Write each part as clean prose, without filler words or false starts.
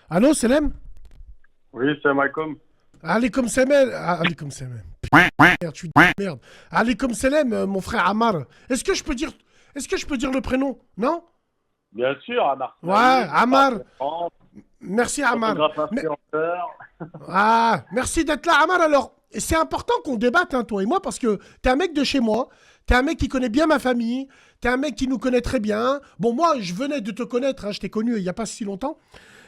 Allô, Selem? Oui, salam alaikum. Alaykoum Selem. Alaykoum Selem. Merde, je suis de merde. Alaykoum Selem, mon frère Ammar. Est-ce que je peux dire le prénom? Non? Bien sûr, Amar Ouais, Smaïl, Ammar. de France, Merci Ammar. photographe Mais- influenceur. merci d'être là, Ammar. Alors, c'est important qu'on débatte, hein, toi et moi, parce que t'es un mec de chez moi. T'es un mec qui connaît bien ma famille. T'es un mec qui nous connaît très bien. Bon, moi, je venais de te connaître. Hein, je t'ai connu il n'y a pas si longtemps.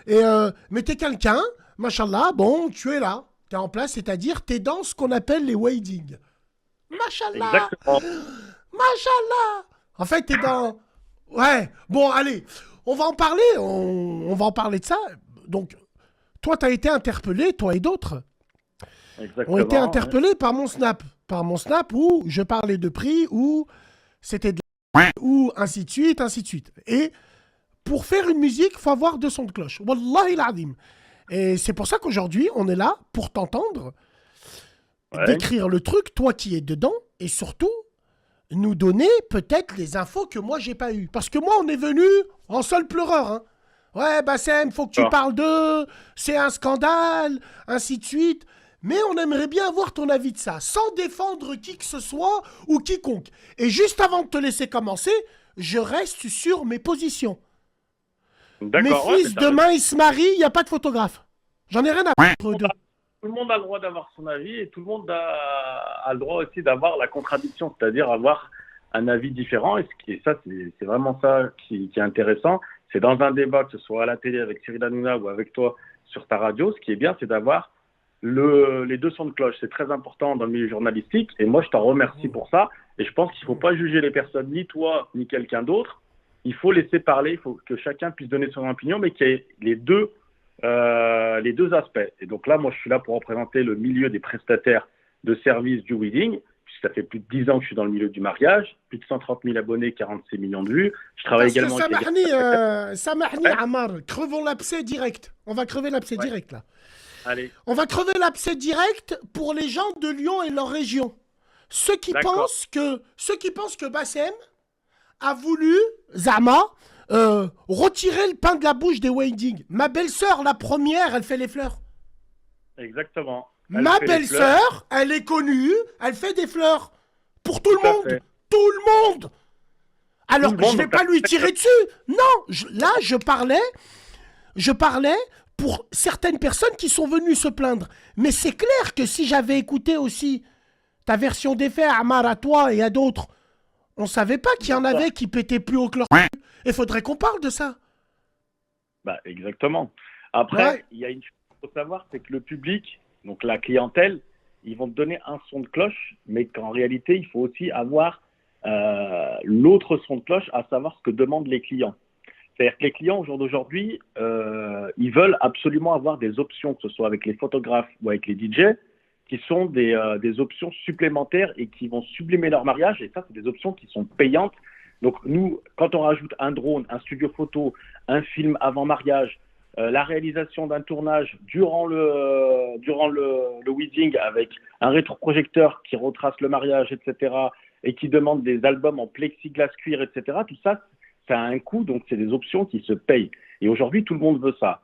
Mais t'es quelqu'un, machallah, bon, tu es là. T'es en place, c'est-à-dire t'es dans ce qu'on appelle les wading. Machallah, Exactement. machallah. En fait, t'es dans... Ouais, bon, allez, on va en parler, on va en parler de ça. Donc, toi, t'as été interpellé, toi et d'autres, ont été Exactement, ouais. interpellés par mon snap. Par mon snap où je parlais de prix, où c'était de ou ainsi de suite, ainsi de suite. Et pour faire une musique, il faut avoir deux sons de cloche. Wallahi l'azim. Et c'est pour ça qu'aujourd'hui, on est là pour t'entendre, Ouais. décrire le truc, toi qui es dedans, et surtout, nous donner peut-être les infos que moi, j'ai pas eues. Parce que moi, on est venu en seul pleureur. Hein. Ouais, Bassem, faut que tu D'accord. parles d'eux, c'est un scandale, ainsi de suite. Mais on aimerait bien avoir ton avis de ça, sans défendre qui que ce soit ou quiconque. Et juste avant de te laisser commencer, je reste sur mes positions. Mes D'accord, ouais, mais fils, t'as raison. demain, ils se marient, il n'y a pas de photographe. J'en ai rien à foutre d'eux. Tout le monde a le droit d'avoir son avis et tout le monde a le droit aussi d'avoir la contradiction, c'est-à-dire avoir un avis différent. Et ça, c'est vraiment ça qui est intéressant. C'est dans un débat, que ce soit à la télé avec Cyril Hanouna ou avec toi sur ta radio, ce qui est bien, c'est d'avoir les deux sons de cloche. C'est très important dans le milieu journalistique. Et moi, je t'en remercie pour ça. Et je pense qu'il ne faut pas juger les personnes, ni toi, ni quelqu'un d'autre. Il faut laisser parler, il faut que chacun puisse donner son opinion, mais qu'il y ait les deux aspects. Et donc là, moi, je suis là pour représenter le milieu des prestataires de services du wedding, puisque ça fait plus de 10 ans que je suis dans le milieu du mariage, plus de 130 000 abonnés, 46 millions de vues. Je travaille Parce que également avec les gars. Samahni, Ouais, Amar, crevons l'abcès direct. On va crever l'abcès ouais. direct, là. Allez, On va crever l'abcès direct pour les gens de Lyon et leur région. d'accord. Ceux qui pensent que Bassem a voulu, Zama, retirer le pain de la bouche des weddings. Ma belle-sœur, la première, elle fait les fleurs. Exactement. Elle Ma fait les fleurs, belle-sœur, elle est connue, elle fait des fleurs. Pour tout tout le à monde. fait. Tout le monde. Tout Alors, le je monde, vais donc pas lui tirer dessus. Non, là, je parlais pour certaines personnes qui sont venues se plaindre. Mais c'est clair que si j'avais écouté aussi ta version des faits, Amar, à toi et à d'autres, on savait pas qu'il y bien en sûr. avait qui pétaient plus haut que leur... Il faudrait qu'on parle de ça. Bah, exactement. Après, Ouais. il y a une chose qu'il faut savoir, c'est que le public, donc la clientèle, ils vont te donner un son de cloche, mais qu'en réalité, il faut aussi avoir l'autre son de cloche, à savoir ce que demandent les clients. C'est-à-dire que les clients, au jour d'aujourd'hui, ils veulent absolument avoir des options, que ce soit avec les photographes ou avec les DJ, qui sont des options supplémentaires et qui vont sublimer leur mariage. Et ça, c'est des options qui sont payantes. Donc nous, quand on rajoute un drone, un studio photo, un film avant mariage, la réalisation d'un tournage durant le wedding avec un rétroprojecteur qui retrace le mariage, etc., et qui demande des albums en plexiglas cuir, etc., tout ça, ça a un coût, donc c'est des options qui se payent. Et aujourd'hui, tout le monde veut ça.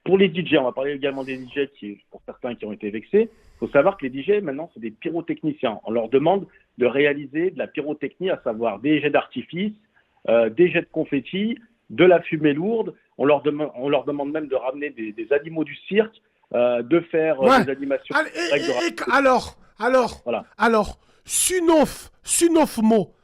Pour les DJ, on va parler également des DJ pour certains qui ont été vexés. Il faut savoir que les DJ, maintenant, c'est des pyrotechniciens. On leur demande de réaliser de la pyrotechnie, à savoir des jets d'artifice, des jets de confettis, de la fumée lourde. On leur demande même de ramener des animaux du cirque, de faire Ouais. des animations Allez, avec de voilà. alors, Sunof Mo.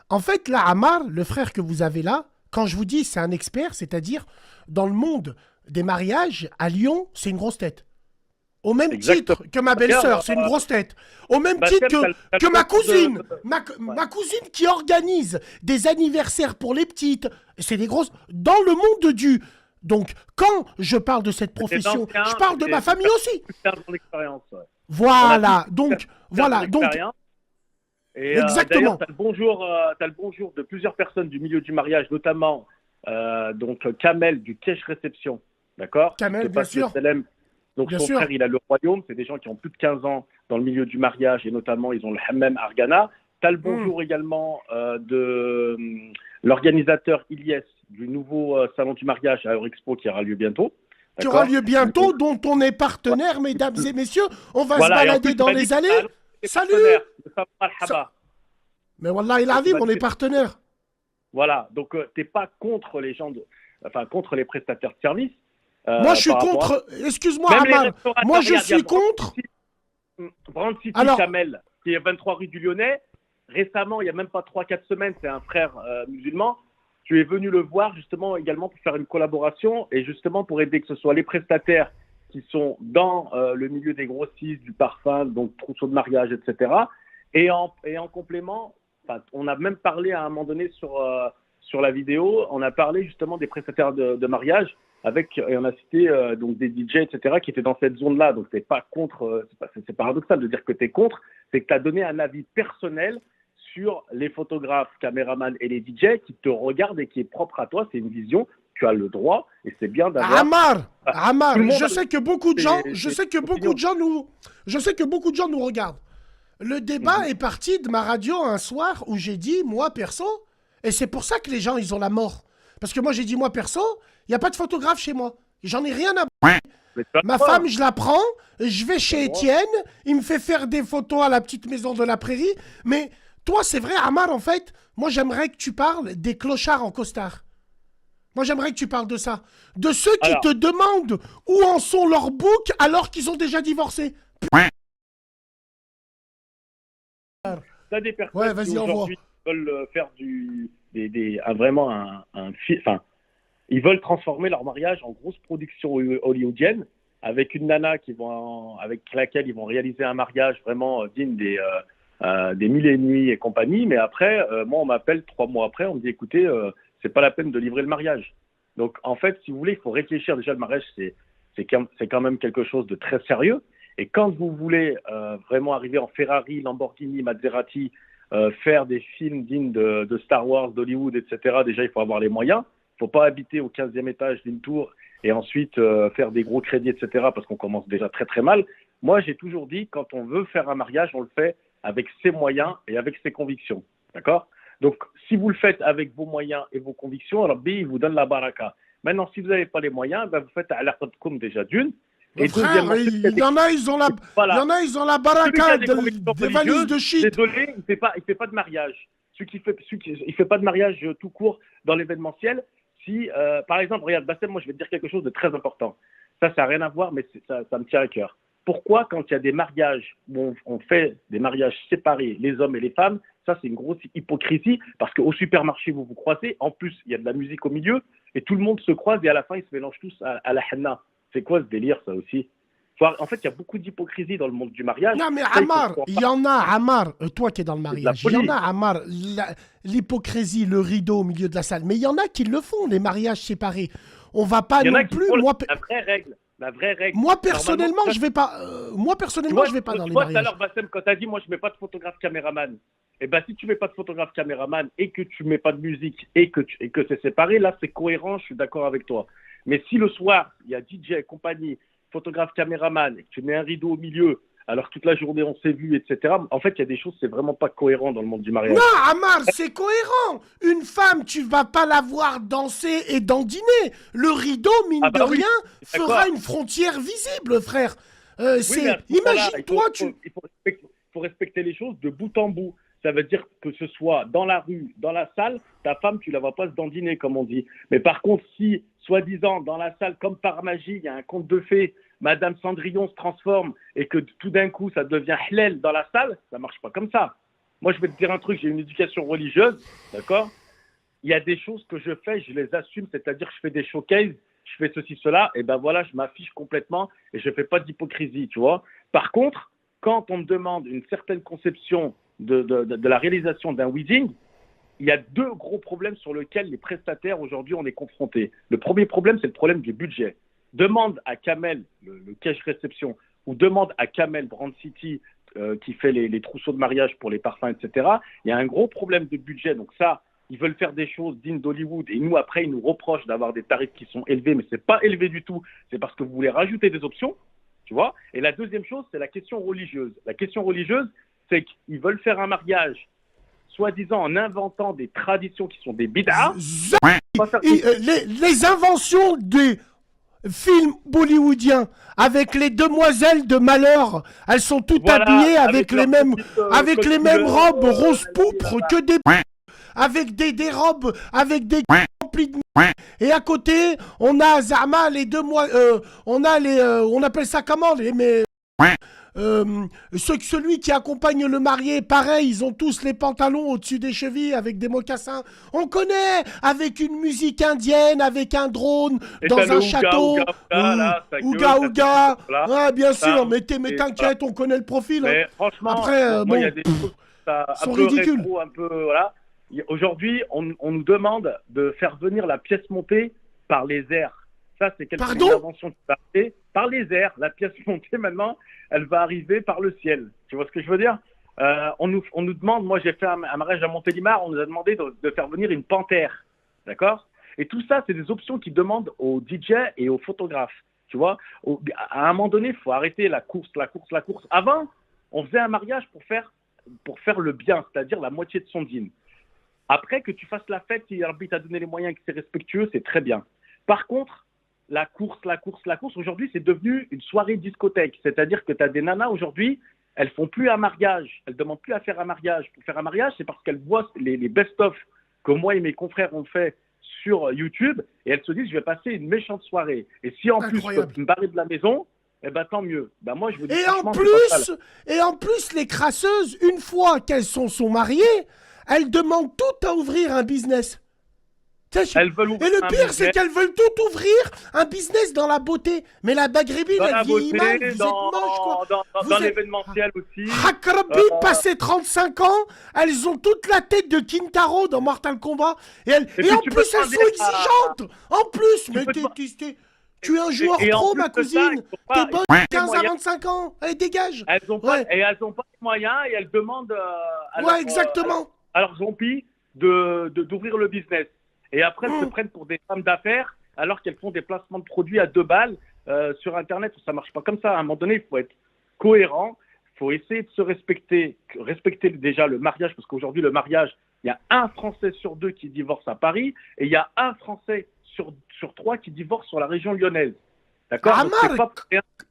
En fait, là, Amar, le frère que vous avez là, quand je vous dis c'est un expert, c'est-à-dire dans le monde des mariages, à Lyon, c'est une grosse tête. Au même Exactement. titre que ma D'ailleurs, belle-sœur, c'est une grosse tête. Au même titre Baptême, t'as que le ma concours cousine. ouais. Ma cousine qui organise des anniversaires pour les petites. C'est des grosses. Dans le monde du. Donc, quand je parle de cette C'est profession, ancien, je parle de ma c'est famille aussi. plus 15 ans d'expérience. Ouais. On a tous Voilà. plus Donc, 15 ans voilà. Donc, d'expérience. Et d'ailleurs, exactement. t'as le bonjour de plusieurs personnes du milieu du mariage, notamment donc Kamel du Cash Réception, d'accord, qui te Kamel, bien passe le sûr. Selem. Donc Bien son sûr. frère, il a le royaume. C'est des gens qui ont plus de 15 ans dans le milieu du mariage et notamment ils ont le Hammam Argana. T'as le Hmm. bonjour également de l'organisateur Ilyes du nouveau salon du mariage à Eurexpo qui aura lieu bientôt. qui aura D'accord? lieu bientôt, dont on est partenaire, mesdames et messieurs. On va se Voilà, et en balader plus, tu dans m'as dit les que allées. t'es Salut. partenaire. Le savoir marhaba. Mais wallah, il Et tu arrive, m'as on dit est que partenaire. voilà, donc t'es pas contre les gens, enfin contre les prestataires de services Moi, je suis par rapport à contre. Excuse-moi, même les Amar. Moi, restaurateurs. je Regarde, il y a suis contre. Brand City Alors, Camel, qui est 23 rue du Lyonnais. Récemment, il n'y a même pas 3-4 semaines, c'est un frère musulman. Tu es venu le voir justement également pour faire une collaboration et justement pour aider que ce soit les prestataires qui sont dans le milieu des grossistes, du parfum, donc trousseau de mariage, etc. Et en complément, on a même parlé à un moment donné sur la vidéo, on a parlé justement des prestataires de mariage et on a cité donc des DJ, etc., qui étaient dans cette zone-là. Donc, tu n'es pas contre, c'est paradoxal de dire que tu es contre, c'est que tu as donné un avis personnel sur les photographes, caméramans et les DJ qui te regardent et qui est propre à toi. C'est une vision, tu as le droit et c'est bien d'avoir. Amar, Tout le monde je sais que beaucoup de gens, je sais que beaucoup de opinions. gens nous regardent. Le débat est parti de ma radio un soir où j'ai dit, moi perso, et c'est pour ça que les gens, ils ont la mort. Parce que moi, j'ai dit, moi perso, il n'y a pas de photographe chez moi. J'en ai rien à... Mais tu as le Ma droit. femme, je la prends, je vais chez le droit. Étienne, il me fait faire des photos à la petite maison de la prairie. Mais toi, c'est vrai, Amar, en fait, moi, j'aimerais que tu parles des clochards en costard. Moi, j'aimerais que tu parles de ça. De ceux qui Alors. te demandent où en sont leurs boucs alors qu'ils ont déjà divorcé. T'as des personnes Ouais, qui vas-y, envoie. aujourd'hui veulent faire vraiment enfin, ils veulent transformer leur mariage en grosse production hollywoodienne avec une nana avec laquelle ils vont réaliser un mariage vraiment digne des mille et nuits et compagnie. Mais après, moi, on m'appelle 3 mois après, on me dit écoutez, c'est pas la peine de livrer le mariage. Donc, en fait, si vous voulez, il faut réfléchir. Déjà, le mariage, c'est quand même quelque chose de très sérieux. Et quand vous voulez vraiment arriver en Ferrari, Lamborghini, Maserati, faire des films dignes de Star Wars, d'Hollywood, etc., déjà, il faut avoir les moyens. Il ne faut pas habiter au 15e étage d'une tour et ensuite faire des gros crédits, etc., parce qu'on commence déjà très, très mal. Moi, j'ai toujours dit, quand on veut faire un mariage, on le fait avec ses moyens et avec ses convictions. D'accord? Donc, si vous le faites avec vos moyens et vos convictions, Rabbi, il vous donne la baraka. Maintenant, si vous n'avez pas les moyens, ben, vous faites à l'aqadkoum déjà d'une. Et Frère, deuxièmement, il y en a, ils ont la, il y en a, ils ont la baraka des valises de shit. désolé, il fait pas de mariage. Il fait pas de mariage tout court dans l'événementiel. Si, par exemple, regarde, Bassem, moi, je vais te dire quelque chose de très important. Ça n'a rien à voir, mais ça me tient à cœur. Pourquoi, quand il y a des mariages où on fait des mariages séparés, les hommes et les femmes, ça, c'est une grosse hypocrisie, parce qu'au supermarché, vous vous croisez. En plus, il y a de la musique au milieu, et tout le monde se croise, et à la fin, ils se mélangent tous à la henna. C'est quoi ce délire, ça aussi? En fait, il y a beaucoup d'hypocrisie dans le monde du mariage. Non, mais Ça, Amar, il y en a, Amar, toi qui es dans le de la mariage, il y en folie. a, Amar, l'hypocrisie, le rideau au milieu de la salle. Mais il y en a qui le font, les mariages séparés. On va pas Il y en non a qui plus. font Moi, la vraie règle. La vraie règle. moi personnellement, Normalement, je vais pas. Moi, personnellement, je vais pas dans les tu vois, tout à mariages. l'heure, Bassem, quand tu as dit, moi, je mets pas de photographe caméraman. Eh ben, si tu mets pas de photographe caméraman et que tu mets pas de musique et que c'est séparé, là, c'est cohérent, je suis d'accord avec toi. Mais si le soir, il y a DJ, compagnie, photographe caméraman, et que tu mets un rideau au milieu, alors toute la journée on s'est vu, etc., en fait, il y a des choses, c'est vraiment pas cohérent dans le monde du mariage. Non, Amar, c'est cohérent. Une femme, tu vas pas la voir danser et dandiner. Le rideau, mine Ah bah de oui, rien, d'accord. fera une frontière visible, frère. Oui, mais à ce moment-là, Imagine-toi, il faut respecter les choses de bout en bout. Ça veut dire que ce soit dans la rue, dans la salle, ta femme, tu la vois pas se dandiner, comme on dit. Mais par contre, si, soi-disant, dans la salle, comme par magie, il y a un conte de fées, Madame Cendrillon se transforme et que tout d'un coup, ça devient halal dans la salle, ça marche pas comme ça. Moi, je vais te dire un truc, j'ai une éducation religieuse, d'accord? Il y a des choses que je fais, je les assume, c'est-à-dire que je fais des showcases, je fais ceci, cela, et ben voilà, je m'affiche complètement et je fais pas d'hypocrisie, tu vois. Par contre, quand on me demande une certaine conception de la réalisation d'un wedding, il y a 2 gros problèmes sur lesquels les prestataires aujourd'hui on est confrontés. Le premier problème, c'est le problème du budget. Demande à Kamel, le cash réception, ou demande à Kamel Brand City qui fait les trousseaux de mariage pour les parfums, etc. Il y a un gros problème de budget. Donc ça, ils veulent faire des choses dignes d'Hollywood et nous, après, ils nous reprochent d'avoir des tarifs qui sont élevés, mais ce n'est pas élevé du tout. C'est parce que vous voulez rajouter des options, tu vois. Et la deuxième chose, c'est la question religieuse. La question religieuse, c'est qu'ils veulent faire un mariage, soi-disant en inventant des traditions qui sont des bid'as. les inventions film bollywoodien avec les demoiselles de malheur. Elles sont toutes Voilà, habillées avec les leur mêmes, petite, avec les costume, mêmes robes rose là, pourpre que des avec des robes avec des remplis de et à côté on a Zama les deux mois on a les on appelle ça comment les mais celui qui accompagne le marié, pareil, ils ont tous les pantalons au-dessus des chevilles avec des mocassins. On connaît, avec une musique indienne, avec un drone, et dans t'as le un Ouga, château. Ouga, Ouga, là, sa gueule, Ouga, ça, ouga. là. Ouais, bien sûr, Ça, mais et t'inquiète, on connaît le profil. Hein. Mais franchement, Après, moi, il y a bon, des choses un sont peu ridicules. rétro, un peu, voilà. Aujourd'hui, on nous demande de faire venir la pièce montée par les airs. Ça, c'est une Pardon? invention qui va arriver par les airs. La pièce montée, maintenant, elle va arriver par le ciel. Tu vois ce que je veux dire? On nous demande, moi j'ai fait un mariage à Montélimar, on nous a demandé de faire venir une panthère. D'accord? Et tout ça, c'est des options qui demandent aux DJ et aux photographes. Tu vois? À un moment donné, il faut arrêter la course. Avant, on faisait un mariage pour faire le bien, c'est-à-dire la moitié de son dîme. Après, que tu fasses la fête, si l'arbitre t'a donné les moyens et que c'est respectueux, c'est très bien. Par contre, la course, aujourd'hui, c'est devenu une soirée discothèque. C'est-à-dire que tu as des nanas aujourd'hui, elles font plus un mariage. Elles ne demandent plus à faire un mariage. Pour faire un mariage, c'est parce qu'elles voient les best-of que moi et mes confrères ont fait sur YouTube et elles se disent, je vais passer une méchante soirée. Et si en plus, je peux me barrer de la maison, eh ben tant mieux. Ben moi, je vous dis et en plus, les crasseuses, une fois qu'elles sont mariées, elles demandent toutes à ouvrir un business. Elles veulent et le pire, c'est qu'elles veulent tout ouvrir un business dans la beauté. Mais la Bagrébine, elle vieillit mal, vous êtes moche, quoi. Dans l'événementiel aussi. Hakrabi, passé 35 ans, elles ont toute la tête de Kintaro dans Mortal Kombat. Et en plus, elles sont exigeantes. En plus, mais tu es un joueur pro, ma cousine. T'es bonne, 15 à 25 ans. Allez, dégage. Elles n'ont pas les moyens et elles demandent exactement. à leurs zombies d'ouvrir le business. Et après, elles se prennent pour des femmes d'affaires alors qu'elles font des placements de produits à 2 balles sur Internet. Ça ne marche pas comme ça. À un moment donné, il faut être cohérent. Il faut essayer de se respecter déjà le mariage, parce qu'aujourd'hui, le mariage, il y a un Français sur 2 qui divorce à Paris et il y a un Français sur 3 qui divorce sur la région lyonnaise. D'accord?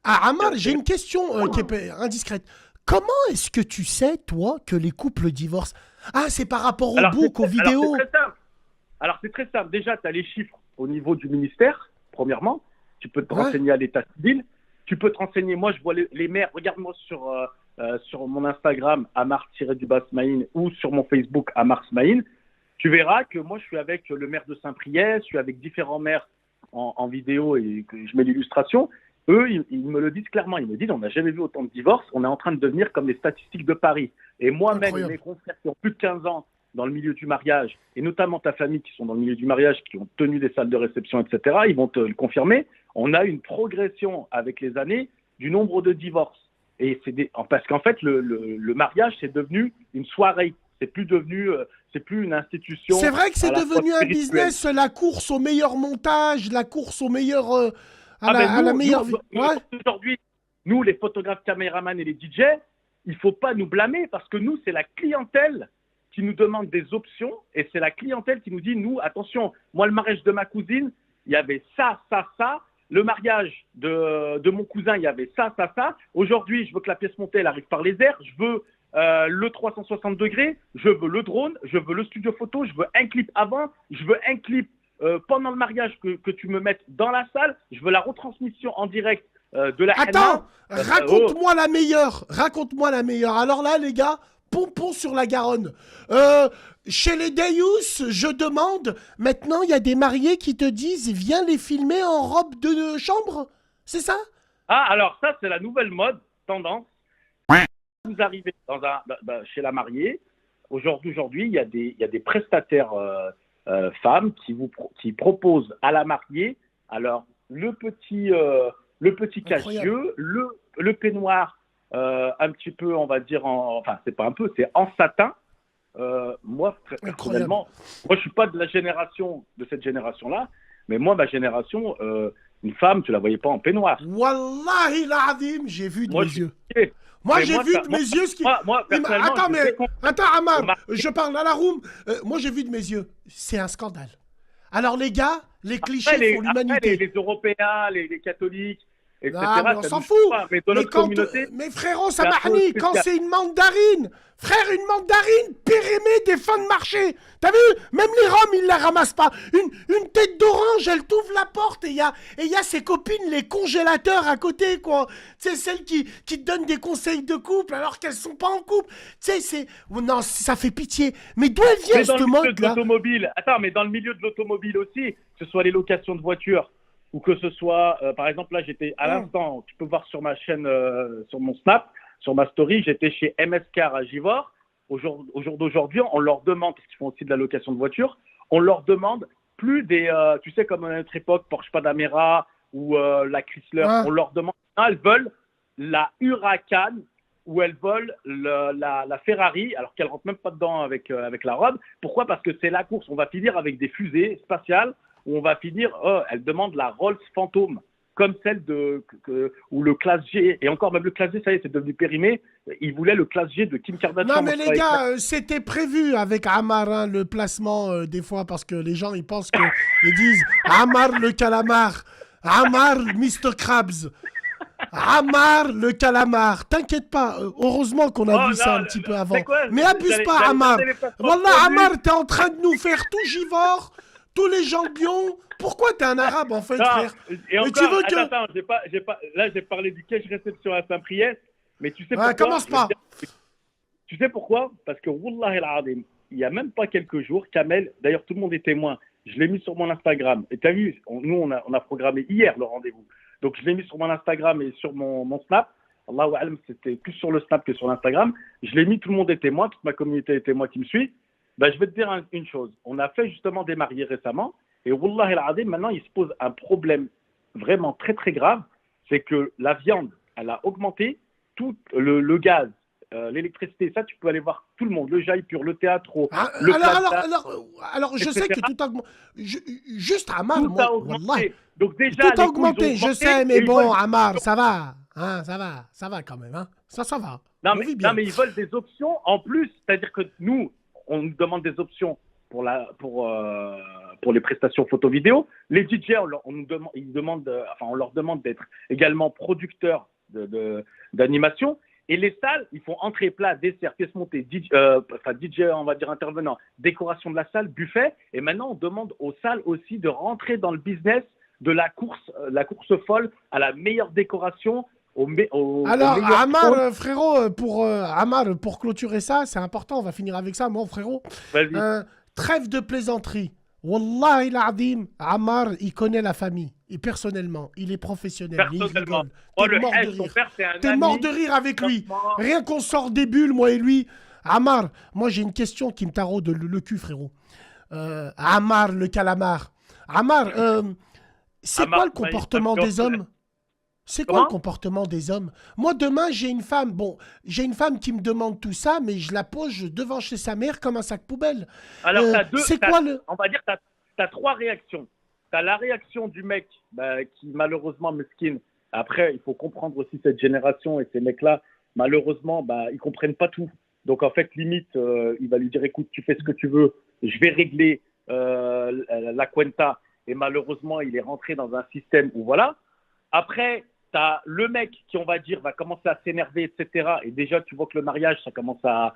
Amar, j'ai une question qui est indiscrète. Comment est-ce que tu sais, toi, que les couples divorcent? Ah, c'est par rapport au book, aux vidéos. Alors, c'est très simple. Déjà, tu as les chiffres au niveau du ministère, premièrement. Tu peux te renseigner à l'état civil. Tu peux te renseigner. Moi, je vois les maires. Regarde-moi sur mon Instagram, Amar-Smaïn, ou sur mon Facebook, Amar Smaïn. Tu verras que moi, je suis avec le maire de Saint-Priest, je suis avec différents maires en vidéo et que je mets l'illustration. Eux, ils me le disent clairement. Ils me disent, on n'a jamais vu autant de divorces. On est en train de devenir comme les statistiques de Paris. Et moi-même, mes confrères qui ont plus de 15 ans, dans le milieu du mariage, et notamment ta famille qui sont dans le milieu du mariage, qui ont tenu des salles de réception, etc., ils vont te le confirmer, on a une progression avec les années du nombre de divorces. Et parce qu'en fait, le mariage, c'est devenu une soirée. C'est plus une institution. C'est vrai que c'est devenu un business, la course au meilleur montage, la course au meilleur... la meilleure vie. Aujourd'hui, nous, les photographes, caméramans et les DJ, il ne faut pas nous blâmer parce que nous, c'est la clientèle qui nous demande des options et c'est la clientèle qui nous dit, nous, attention, moi, le mariage de ma cousine, il y avait ça. Le mariage de mon cousin, il y avait ça. Aujourd'hui, je veux que la pièce montée, elle arrive par les airs. Je veux le 360 degrés, je veux le drone, je veux le studio photo, je veux un clip avant, je veux un clip pendant le mariage que tu me mettes dans la salle, je veux la retransmission en direct de la Attends, raconte-moi la meilleure. Alors là, les gars, pompon sur la Garonne. Chez les Deus, je demande, maintenant, il y a des mariés qui te disent, viens les filmer en robe de chambre. C'est ça? Ah, alors ça, c'est la nouvelle mode, tendance. Vous arrivez chez la mariée. Aujourd'hui, il y a des prestataires femmes qui proposent à la mariée, alors le petit cache-yeux, le peignoir un petit peu, on va dire, c'est pas un peu, c'est en satin. Moi, personnellement, moi je suis pas de cette génération-là, mais moi, ma génération, une femme, tu la voyais pas en peignoir. Wallahi l'azim, j'ai vu de mes yeux. Moi, j'ai vu de mes yeux ce qui... Attends, Amar, je parle à la room. Moi, j'ai vu de mes yeux. C'est un scandale. Alors, les gars, Les clichés font l'humanité. Les Européens, les catholiques, etc. Ah, mais on ça s'en nous fout. choque pas. Mais dans notre communauté, Mais frérot, c'est un peu Samahni, quand spécial. c'est une mandarine, frère, une mandarine périmée des fins de marché. T'as vu? Même les Roms, ils la ramassent pas. Une tête d'orange, elle t'ouvre la porte et il y a ses copines, les congélateurs à côté, quoi. Tu sais, celles qui te donnent des conseils de couple alors qu'elles sont pas en couple. Tu sais, c'est. Oh non, ça fait pitié. Mais d'où elle vient, Mais dans cette le milieu de mode-là? l'automobile, attends, mais dans le milieu de l'automobile aussi, que ce soit les locations de voitures ou que ce soit, par exemple, là, j'étais à l'instant, tu peux voir sur ma chaîne, sur mon Snap, sur ma story, j'étais chez MS Car à Givors. Au jour d'aujourd'hui, on leur demande, parce qu'ils font aussi de la location de voitures, on leur demande plus des, tu sais, comme à notre époque, Porsche Panamera ou la Chrysler, on leur demande, elles veulent la Huracan ou elles veulent la Ferrari, alors qu'elles ne rentrent même pas dedans avec la robe. Pourquoi? Parce que c'est la course. On va finir avec des fusées spatiales, où on va finir, elles demandent la Rolls Phantom, comme celle où le classe G, et encore même le classe G, ça y est, c'est devenu périmé, ils voulaient le classe G de Kim Kardashian. Non, mais les gars, c'était prévu avec Amar, hein, le placement, des fois, parce que les gens, ils pensent que, ils disent Amar le calamar, Amar Mr. Krabs, Amar le calamar. T'inquiète pas, heureusement qu'on a vu ça un petit peu avant. Mais abuse pas, Amar. Wallah, Amar, t'es en train de nous faire tout Givors, tous les gens de Lyon. Pourquoi t'es un arabe, en fait, frère? Et encore, tu veux que... attends, là, j'ai parlé du cash réception à Saint-Priest, mais tu sais pourquoi? Commence pas. Tu sais pourquoi? Parce que, Wallah el-Adim, il n'y a même pas quelques jours, Kamel, d'ailleurs, tout le monde est témoin, je l'ai mis sur mon Instagram. Et tu as vu, nous, on a programmé hier le rendez-vous. Donc, je l'ai mis sur mon Instagram et sur mon Snap. Allahu Alam, c'était plus sur le Snap que sur l'Instagram. Je l'ai mis, tout le monde est témoin, toute ma communauté est témoin qui me suit. Ben, je vais te dire une chose. On a fait justement des mariés récemment. Et Wallah el-Adim, maintenant, il se pose un problème vraiment très, très grave. C'est que la viande, elle a augmenté. Tout le gaz, l'électricité, ça, tu peux aller voir tout le monde. Le Jaipur, le théâtre, le alors, je sais que tout a augmenté. Juste Amar, tout moi, a augmenté. Donc déjà, tout a augmenté, je sais, mais bon, Amar, ça va. Hein, ça va quand même. Hein. Ça va. Non, mais ils veulent des options en plus. C'est-à-dire que nous, on nous demande des options pour les prestations photo-vidéo. Les DJ, on leur demande d'être également producteurs d'animation. Et les salles, ils font entrée, plat, dessert, pièce montée, DJ, on va dire intervenant, décoration de la salle, buffet. Et maintenant, on demande aux salles aussi de rentrer dans le business de la course folle à la meilleure décoration. Alors, Amar, frérot, pour clôturer ça, c'est important, on va finir avec ça, mon frérot. Trêve de plaisanterie. Wallahi l'Adim, Amar, il connaît la famille. Et personnellement, il est professionnel. Il rigole. T'es mort de rire avec lui. Rien qu'on sort des bulles, moi et lui. Amar, moi j'ai une question qui me taraude le cul, frérot. Amar, le calamar. Amar, c'est quoi le comportement des hommes? C'est quoi le comportement des hommes? Moi, demain, j'ai une femme qui me demande tout ça, mais je la pose devant chez sa mère comme un sac poubelle. Alors, on va dire que tu as trois réactions. Tu as la réaction du mec qui, malheureusement, mesquine. Après, il faut comprendre aussi cette génération et ces mecs-là, malheureusement, ils comprennent pas tout. Donc, en fait, limite, il va lui dire, écoute, tu fais ce que tu veux, je vais régler la cuenta. Et malheureusement, il est rentré dans un système où, voilà. Après, tu as le mec qui, on va dire, va commencer à s'énerver, etc. Et déjà, tu vois que le mariage, ça commence à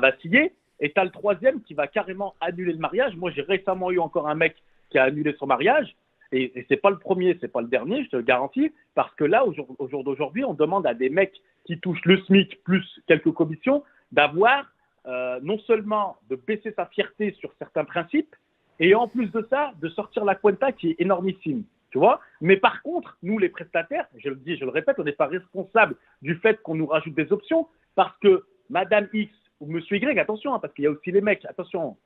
vaciller. Et tu as le troisième qui va carrément annuler le mariage. Moi, j'ai récemment eu encore un mec qui a annulé son mariage. Et ce n'est pas le premier, ce n'est pas le dernier, je te le garantis. Parce que là, au jour d'aujourd'hui, on demande à des mecs qui touchent le SMIC plus quelques commissions d'avoir non seulement de baisser sa fierté sur certains principes, et en plus de ça, de sortir la cuenta qui est énormissime. Tu vois? Mais par contre, nous, les prestataires, je le dis, je le répète, on n'est pas responsable du fait qu'on nous rajoute des options parce que Madame X ou Monsieur Y, attention, hein, parce qu'il y a aussi les mecs, attention,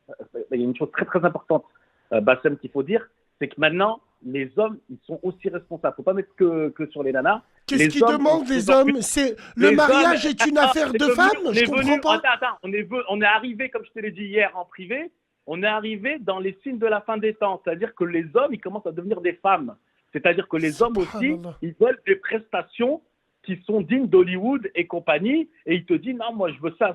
il y a une chose très très importante, Bassem, qu'il faut dire, c'est que maintenant, les hommes, ils sont aussi responsables. Il ne faut pas mettre que sur les nanas. Qu'est-ce qu'ils demandent, les hommes? C'est le mariage est une affaire de femmes? Je comprends pas. Attends, on est arrivé, comme je te l'ai dit hier en privé, on est arrivé dans les signes de la fin des temps. C'est-à-dire que les hommes, ils commencent à devenir des femmes. C'est-à-dire que les hommes aussi, ils veulent des prestations qui sont dignes d'Hollywood et compagnie. Et il te dit, non, moi, je veux ça.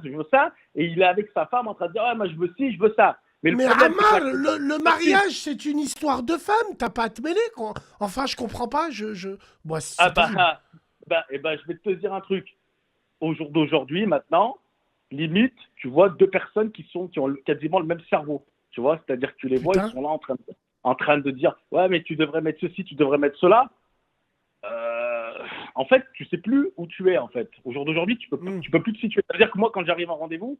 Et il est avec sa femme en train de dire, ah, moi, je veux ci, je veux ça. Mais le Mais problème, c'est que Ammar, le mariage, c'est une histoire de femme. T'as pas à te mêler, quoi. Enfin, je comprends pas. Bon, ah c'est terrible. bah, je vais te dire un truc. Au jour d'aujourd'hui, maintenant, limite, tu vois deux personnes qui ont quasiment le même cerveau. Tu vois, c'est-à-dire que tu les vois, ils Putain. sont là en train de dire, ouais, mais tu devrais mettre ceci, tu devrais mettre cela. En fait, tu sais plus où tu es, en fait. Au jour d'aujourd'hui, Hmm. tu peux plus te situer. C'est-à-dire que moi, quand j'arrive en rendez-vous,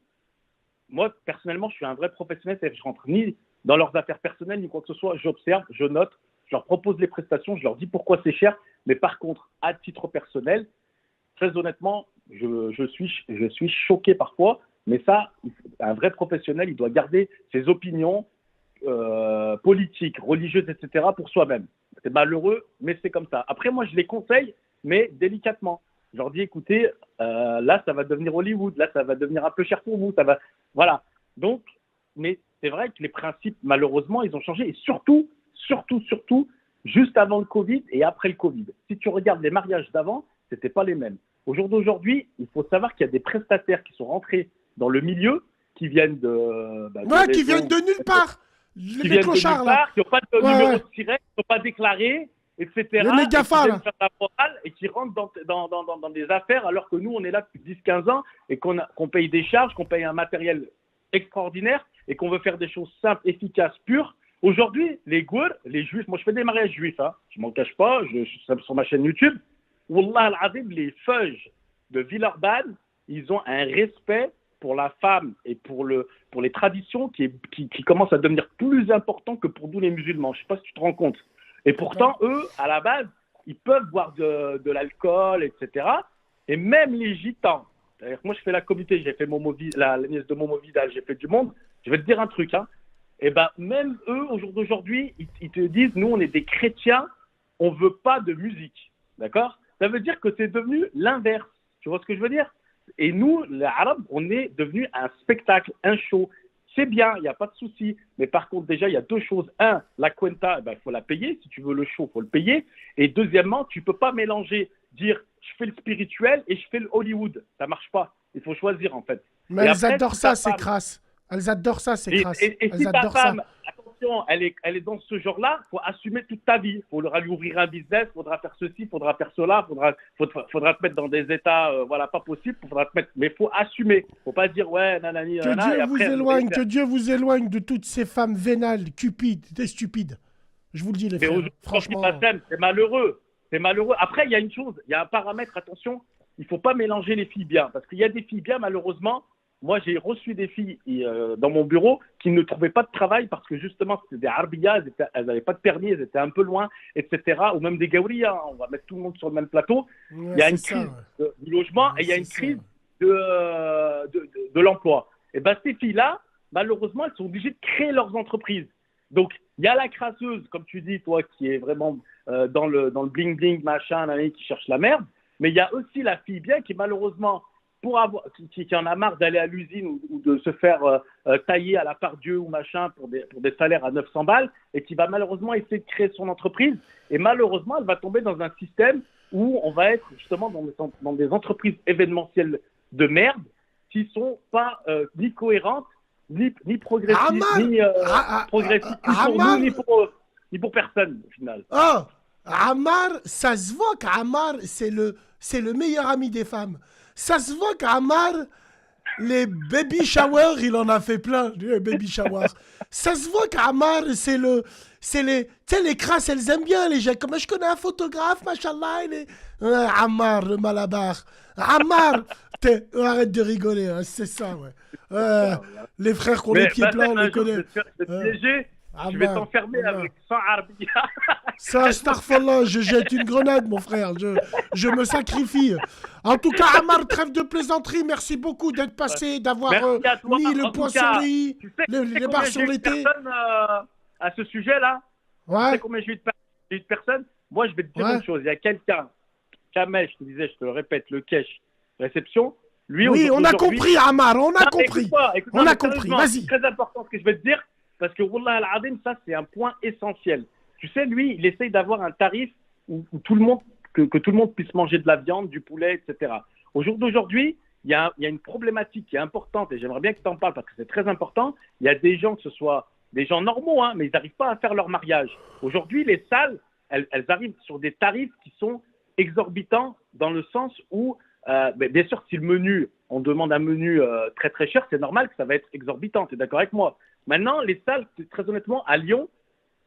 moi, personnellement, je suis un vrai professionnel. C'est-à-dire que je rentre ni dans leurs affaires personnelles, ni quoi que ce soit. J'observe, je note, je leur propose les prestations, je leur dis pourquoi c'est cher. Mais par contre, à titre personnel, très honnêtement, je suis choqué parfois. Mais ça, un vrai professionnel, il doit garder ses opinions politiques, religieuses, etc. pour soi-même. C'est malheureux, mais c'est comme ça. Après, moi, je les conseille, mais délicatement. Je leur dis, écoutez, là, ça va devenir Hollywood, là, ça va devenir un peu cher pour vous, ça va, voilà. Donc, mais c'est vrai que les principes, malheureusement, ils ont changé, et surtout, juste avant le Covid et après le Covid. Si tu regardes les mariages d'avant, c'était pas les mêmes. Au jour d'aujourd'hui, il faut savoir qu'il y a des prestataires qui sont rentrés dans le milieu, qui viennent de Ouais, qui viennent réseaux, de nulle part. qui Les viennent de nulle clochards, là. part, qui n'ont pas de Ouais, numéro ouais. de siret, qui n'ont pas déclaré, etc. Les Et qui mégaphas, viennent là. faire la morale et qui rentrent dans des affaires alors que nous, on est là depuis 10-15 ans et qu'on paye des charges, qu'on paye un matériel extraordinaire et qu'on veut faire des choses simples, efficaces, pures. Aujourd'hui, les Gours, les Juifs, moi je fais des mariages juifs, hein, je m'en cache pas, je suis sur ma chaîne YouTube. Wallah al-Azim, les Feuges de Villeurbanne, ils ont un respect pour la femme et pour les traditions qui commence à devenir plus important que pour nous les musulmans. Je ne sais pas si tu te rends compte. Et Putain. pourtant, eux, à la base, ils peuvent boire de l'alcool, etc. Et même les gitans. C'est-à-dire que moi, je fais la communauté, j'ai fait la nièce de Momo Vidal, j'ai fait du monde. Je vais te dire un truc, hein. Et ben, même eux, au jour d'aujourd'hui, ils te disent, nous, on est des chrétiens, on ne veut pas de musique. D'accord? Ça veut dire que c'est devenu l'inverse. Tu vois ce que je veux dire? Et nous, les Arabes, on est devenu un spectacle, un show. C'est bien, il n'y a pas de souci. Mais par contre, déjà, il y a deux choses. Un, la cuenta, il faut la payer. Si tu veux le show, il faut le payer. Et deuxièmement, tu ne peux pas mélanger, dire je fais le spirituel et je fais le Hollywood. Ça ne marche pas. Il faut choisir, en fait. Mais Et elles après, adorent si ta ça, c'est femme, crasse. Elles adorent ça, c'est et, crasse. et, et Elles si ta adorent ça. femme, attention, elle est dans ce genre-là, il faut assumer toute ta vie. Il faudra lui ouvrir un business, il faudra faire ceci, il faudra faire cela, faudra te mettre dans des états voilà, pas possibles, faudra te mettre... mais il faut assumer. Il ne faut pas dire ouais, nanani, Que nanana, Dieu et vous après, éloigne, que Dieu vous éloigne de toutes ces femmes vénales, cupides, des stupides. Je vous le dis, les mais frères. aujourd'hui, Franchement. c'est malheureux. C'est malheureux. Après, il y a une chose, il y a un paramètre, attention, il ne faut pas mélanger les filles bien. Parce qu'il y a des filles bien, malheureusement. Moi, j'ai reçu des filles dans mon bureau qui ne trouvaient pas de travail parce que justement, c'était des arbiyas, elles n'avaient pas de permis, elles étaient un peu loin, etc. Ou même des gaouria, on va mettre tout le monde sur le même plateau. Ouais, Il y a c'est une ça. crise Ouais. du logement Ouais, et il y a c'est une ça. crise de l'emploi. Et bien, ces filles-là, malheureusement, elles sont obligées de créer leurs entreprises. Donc, il y a la crasseuse, comme tu dis, toi, qui est vraiment dans le bling-bling, machin, qui cherche la merde. Mais il y a aussi la fille bien qui, malheureusement, qui en a marre d'aller à l'usine ou de se faire tailler à la part Dieu ou machin pour des salaires à 900 balles et qui va malheureusement essayer de créer son entreprise. Et malheureusement, elle va tomber dans un système où on va être justement dans des entreprises événementielles de merde qui sont pas ni cohérentes, ni progressives, Ammar, ni progressives, ni pour nous, Ammar, ni pour personne au final. oh, Ammar, ça se voit qu'Ammar, c'est le meilleur ami des femmes. Ça se voit qu'Ammar, les baby showers, il en a fait plein, les baby showers. Ça se voit qu'Ammar, tu sais, les crasses, elles aiment bien les gens. Comme je connais un photographe, machallah, Ammar, le malabar. Ammar, arrête de rigoler, hein, c'est ça, ouais. Ça, Les frères qui ont les mais pieds plats, on un les jour, connaît. je vais te Euh, piéger, je vais Ammar, t'enfermer Ammar. avec 100 arbia. Ça, Starfallah, je jette une grenade, mon frère. Je me sacrifie. En tout cas, Amar, trêve de plaisanterie. Merci beaucoup d'être passé, d'avoir Merci à toi. mis le En tout point sur cas, les i, tu sais, les combien barres j'ai sur eu de les t. personnes à ce sujet-là? Tu sais Ouais, combien j'ai eu de personnes? Moi, je vais te dire ouais. une chose. Il y a quelqu'un, Kamel, je te disais, je te le répète, le cash, réception. Lui, Oui, on a aujourd'hui, compris, Amar, on a non, mais compris. écoute-moi, On mais a compris, sérieusement, vas-y. c'est très important ce que je vais te dire, parce que Wallah al-Azim, ça, c'est un point essentiel. Tu sais, lui, il essaye d'avoir un tarif où tout le monde, que tout le monde puisse manger de la viande, du poulet, etc. Au jour d'aujourd'hui, il y a une problématique qui est importante et j'aimerais bien que tu en parles parce que c'est très important. Il y a des gens, que ce soit des gens normaux, hein, mais ils n'arrivent pas à faire leur mariage. Aujourd'hui, les salles, elles arrivent sur des tarifs qui sont exorbitants dans le sens où, bien sûr, si le menu, on demande un menu très très cher, c'est normal que ça va être exorbitant. Tu es d'accord avec moi? Maintenant, les salles, très honnêtement, à Lyon,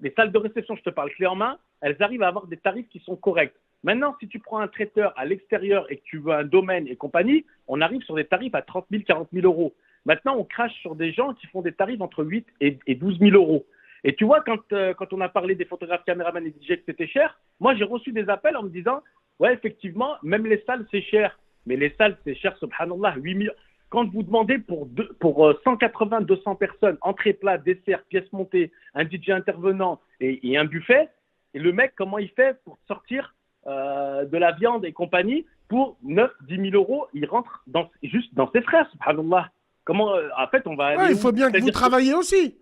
les salles de réception, je te parle clé en main, elles arrivent à avoir des tarifs qui sont corrects. Maintenant, si tu prends un traiteur à l'extérieur et que tu veux un domaine et compagnie, on arrive sur des tarifs à 30 000, 40 000 euros. Maintenant, on crache sur des gens qui font des tarifs entre 8 et 12 000 euros. Et tu vois, quand on a parlé des photographes, caméramans et DJ que c'était cher, moi, j'ai reçu des appels en me disant, ouais, effectivement, même les salles, c'est cher. Mais les salles, c'est cher, subhanallah, 8 000. Quand vous demandez pour 180, 200 personnes, entrée plat, dessert, pièces montées, un DJ intervenant et un buffet, et le mec, comment il fait pour sortir de la viande et compagnie pour 9, 10 000 euros, il rentre juste dans ses frais, subhanallah. Comment, en fait, on va aller. Ouais, il faut bien que vous travaillez aussi.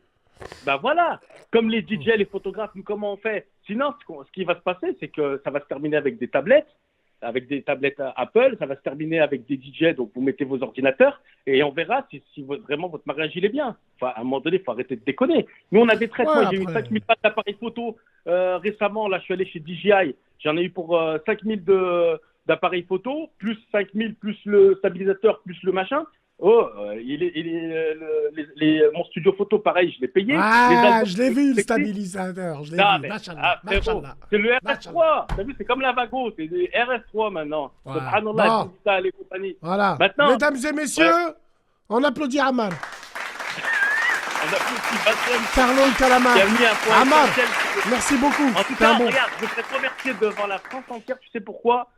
Ben voilà, comme les DJ, les photographes, nous, comment on fait? Sinon, ce qui va se passer, c'est que ça va se terminer avec des tablettes Apple, ça va se terminer avec des DJ, donc vous mettez vos ordinateurs, et on verra si vraiment votre mariage, il est bien. Enfin, à un moment donné, il faut arrêter de déconner. Nous, on a des traitements, j'ai eu 5 000 balles d'appareils photo récemment, là, je suis allé chez DJI, j'en ai eu pour 5 000 d'appareils photo, plus 5 000, plus le stabilisateur, plus le machin. Oh, mon studio photo, pareil, je l'ai payé. Ah, je l'ai vu, le stabilisateur. Je l'ai vu. Machallah, machallah. C'est le RS3. T'as vu, c'est comme la Vago. C'est des RS3 maintenant. Subhanallah, les compagnies. Voilà. Maintenant, mesdames et messieurs, on applaudit Ammar. On applaudit Bassem. Carlo Calamar. Ammar, merci beaucoup. En tout cas, regarde, je voudrais te remercier devant la France entière. Tu sais pourquoi?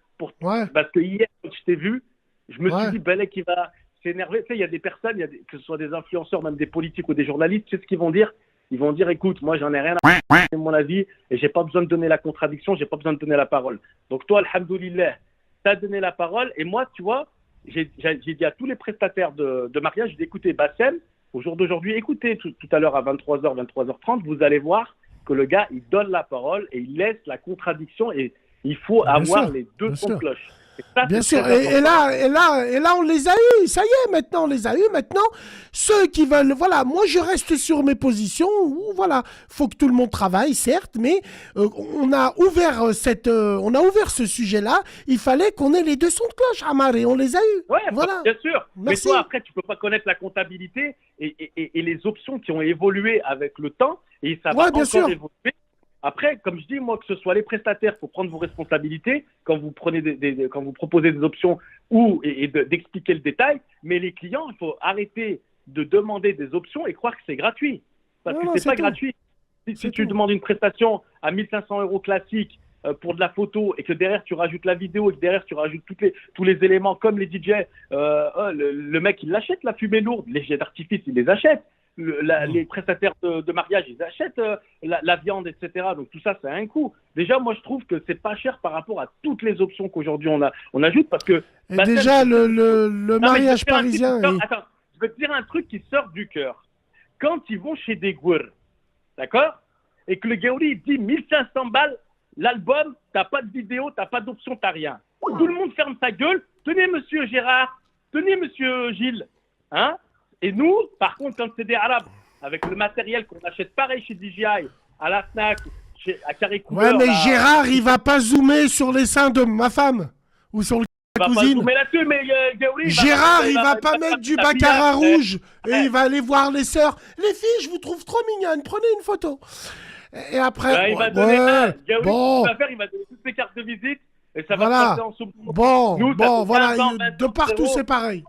Parce que hier, quand je t'ai vu, je me suis dit, Balek, qui va s'énerver. Tu sais, il y a des personnes, que ce soit des influenceurs, même des politiques ou des journalistes, tu sais ce qu'ils vont dire? Ils vont dire, écoute, moi, j'en ai rien à faire de mon avis et j'ai pas besoin de donner la contradiction, j'ai pas besoin de donner la parole. Donc toi, alhamdoulilah, tu as donné la parole et moi, tu vois, j'ai dit à tous les prestataires de mariage, j'ai dit, écoutez, Bassem, au jour d'aujourd'hui, écoutez tout à l'heure à 23h, 23h30, vous allez voir que le gars, il donne la parole et il laisse la contradiction et il faut avoir les deux sons de cloche. Ça, bien sûr, et là, on les a eus, ça y est, maintenant, on les a eus. Maintenant, ceux qui veulent, voilà, moi, je reste sur mes positions, où, voilà, faut que tout le monde travaille, certes, mais on a ouvert on a ouvert ce sujet-là, il fallait qu'on ait les deux sons de cloche, Ammar, et on les a eus. Ouais, voilà. Bien sûr. Merci. Mais toi, après, tu peux pas connaître la comptabilité et les options qui ont évolué avec le temps, et ça va encore évoluer. Après, comme je dis, moi, que ce soit les prestataires, il faut prendre vos responsabilités quand vous prenez quand vous proposez des options et d'expliquer le détail. Mais les clients, il faut arrêter de demander des options et croire que c'est gratuit. Parce que c'est pas gratuit. Si tu demandes une prestation à 1 500 € classique pour de la photo et que derrière tu rajoutes la vidéo et que derrière tu rajoutes tous les éléments comme les DJ, le mec il l'achète, la fumée lourde, les jets d'artifice il les achète. Les prestataires de mariage, ils achètent la viande, etc. Donc tout ça, ça a un coût. Déjà, moi, je trouve que c'est pas cher par rapport à toutes les options qu'aujourd'hui on ajoute parce que... déjà, le mariage parisien... Attends, je vais te dire un truc qui sort du cœur. Quand ils vont chez des gourds, d'accord? Et que le Gaouli, il dit 1500 balles, l'album, t'as pas de vidéo, t'as pas d'option, t'as rien. Tout le monde ferme sa gueule. Tenez, monsieur Gérard. Tenez, monsieur Gilles. Hein? Et nous, par contre, quand c'est des Arabes, avec le matériel qu'on achète pareil chez DJI, à la Fnac, à Carré Couleur... Ouais, mais Gérard, il va pas zoomer sur les seins de ma femme ou sur la cousine. Gérard, il va pas mettre du baccarat rouge et il va aller voir les sœurs. Les filles, je vous trouve trop mignonnes, prenez une photo. Et après... il va donner il va donner toutes ses cartes de visite et ça va se passer en sous. Voilà, de partout, c'est pareil.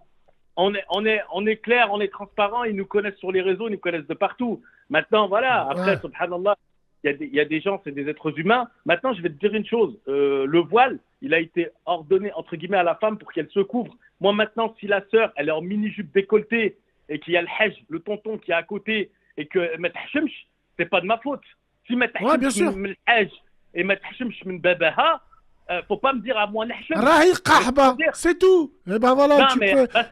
On est clair, on est transparent, ils nous connaissent sur les réseaux, ils nous connaissent de partout. Maintenant, voilà, après, subhanallah, il y a des gens, c'est des êtres humains. Maintenant, je vais te dire une chose, le voile, il a été ordonné, entre guillemets, à la femme pour qu'elle se couvre. Moi, maintenant, si la sœur, elle est en mini-jupe décolletée et qu'il y a le hajj, le tonton qui est à côté et que ma tahchemch, c'est pas de ma faute. Si ma tahchemch min hajj et ma tahchemch min babaha, faut pas me dire à moi c'est tout. Et ben voilà,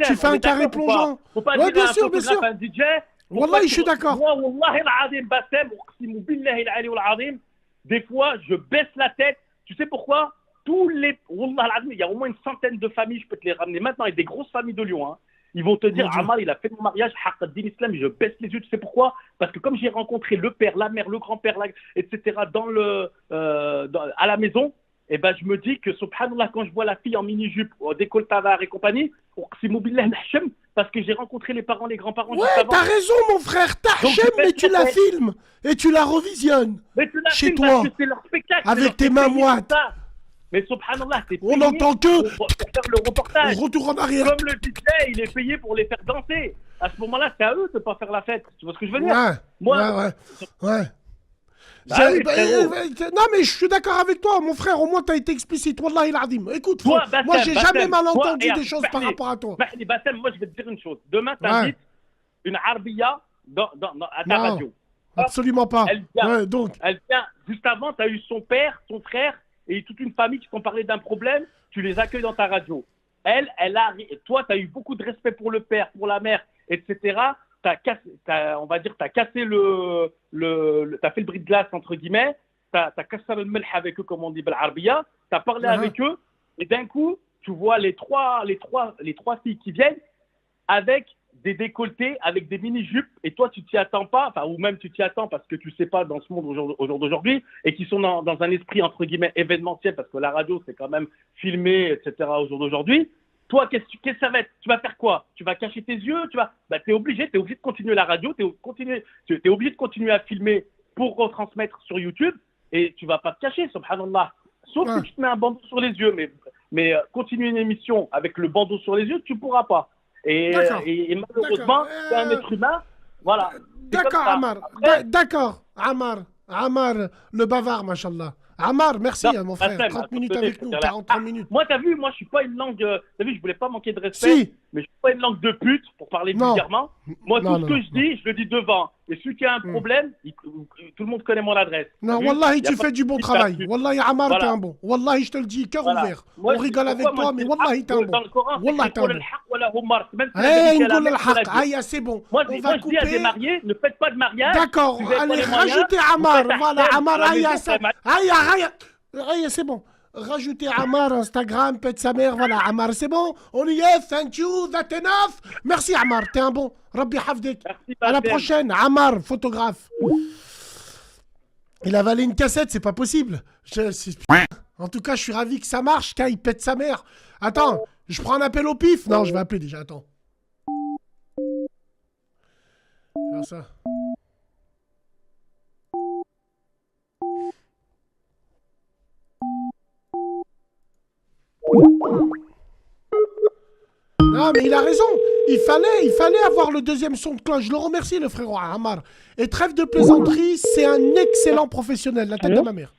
tu fais un carré plongeant. Faut pas dire bien sûr, bien sûr. Un DJ. Wallah, je suis d'accord. Moi, wallahi al-azim, Bassem, uqsimu billahi al-ali wal-azim, des fois, je baisse la tête. Tu sais pourquoi? tous les. Wallah al-Azim, il y a au moins une centaine de familles, je peux te les ramener maintenant, et des grosses familles de Lyon. Hein. Ils vont te dire, Mon Dieu. Ammar, il a fait mon mariage, Haqq ad-Din Islam, je baisse les yeux, tu sais pourquoi? Parce que comme j'ai rencontré le père, la mère, le grand-père, etc., à la maison, et ben je me dis que, subhanallah, quand je vois la fille en mini-jupe, au décolleté et compagnie, uqsimu billah nahshem, parce que j'ai rencontré les parents, les grands-parents Ouais, juste avant. t'as raison, mon frère. Donc, T'achèmes, je mais tu vais la te- filmes et tu la revisionnes. Mais tu l'as Chez fait toi, parce que c'est leur spectacle. avec c'est leur tes mains payé pour moites. ça. Mais subhanallah, c'est On payé n'entend que pour faire le reportage. retour en arrière. Comme le DJ, il est payé pour les faire danser. À ce moment-là, c'est à eux de ne pas faire la fête. Tu vois ce que je veux dire? Ouais, Moi, ouais. Bah J'ai- oui, frérot. non, mais je suis d'accord avec toi, mon frère. Au moins, t'as été explicite. Wallahi al-Azim. Écoute, Toi, frère, moi, j'ai jamais mal entendu des choses par Bahni, rapport à toi. Bahni, Bassem, moi, je vais te dire une chose. Demain, Ouais. t'invites une Arabia à ta Non. radio. Absolument pas. Elle vient. Ouais, donc, Elle vient, juste avant, tu as eu son père, son frère et toute une famille qui t'ont parlé d'un problème. Tu les accueilles dans ta radio. Elle a. Toi, tu as eu beaucoup de respect pour le père, pour la mère, etc. On va dire, tu as cassé t'as fait le bris de glace, entre guillemets. Tu as cassé le melh avec eux, comme on dit, Arabia. Tu as parlé avec eux. Et d'un coup, tu vois les trois filles qui viennent avec des décolletés, avec des mini-jupes, et toi, tu t'y attends pas, enfin, ou même tu t'y attends parce que tu sais pas dans ce monde au jour d'aujourd'hui, et qui sont dans un esprit, entre guillemets, événementiel, parce que la radio, c'est quand même filmé, etc., au jour d'aujourd'hui. Toi, qu'est-ce que ça va être? Tu vas faire quoi? Tu vas cacher tes yeux? T'es obligé de continuer la radio, t'es obligé de continuer à filmer pour retransmettre sur YouTube, et tu vas pas te cacher, subhanallah. Sauf que tu te mets un bandeau sur les yeux, mais continuer une émission avec le bandeau sur les yeux, tu pourras pas. Et malheureusement, c'est un être humain. Voilà. d'accord, Ammar. D'accord, Ammar, le bavard, machallah. Ammar, merci, Non, mon frère. Bassem, 30 minutes attendez, avec nous, c'est-à-dire 43 minutes. Moi, t'as vu, moi, je suis pas une langue. T'as vu, je voulais pas manquer de respect, Si. mais je suis pas une langue de pute, pour parler Non. vulgairement. Moi, Non, tout non, ce que non. je dis, je le dis devant. Et celui qui a un problème, tout le monde connaît mon adresse. Non, T'as vu? wallahi, Y a tu pas fais de du bon petite travail. là-dessus. Wallahi, Ammar, Voilà. t'es un bon. Wallahi, je te le dis, cœur Voilà. ouvert. Moi, On rigole avec pourquoi toi, moi, mais je dis wallahi, t'es un dans bon. le Coran, Wallah, c'est t'es un bon. même si la Eh, vérité, elle a Ngoul même al-Haq. pas la vie. Aïe, c'est bon. Moi, On je va dis à des couper. mariés, ne faites pas de mariage. D'accord, Si vous avez pas allez, les moyens, rajoutez vous Ammar. faites Voilà, Ahsen Ammar, à la aïe, maison, ça. frère. Aïe, c'est bon. Rajoutez Ammar, Instagram, pète sa mère. Voilà, Ammar, c'est bon. On y est. Thank you, that enough. Merci, Ammar, t'es un bon. Rabbi Hafdik. Merci, À la Bassem. prochaine, Ammar, photographe. Il a avalé une cassette, c'est pas possible. En tout cas, je suis ravi que ça marche, quand il pète sa mère. Attends, je prends un appel au pif. Non, je vais appeler déjà, attends. Faire ça. Non, mais il a raison. Il fallait avoir le deuxième son de cloche. Je le remercie, le frérot Ammar. Et trêve de plaisanterie, c'est un excellent professionnel, la tête de ma mère.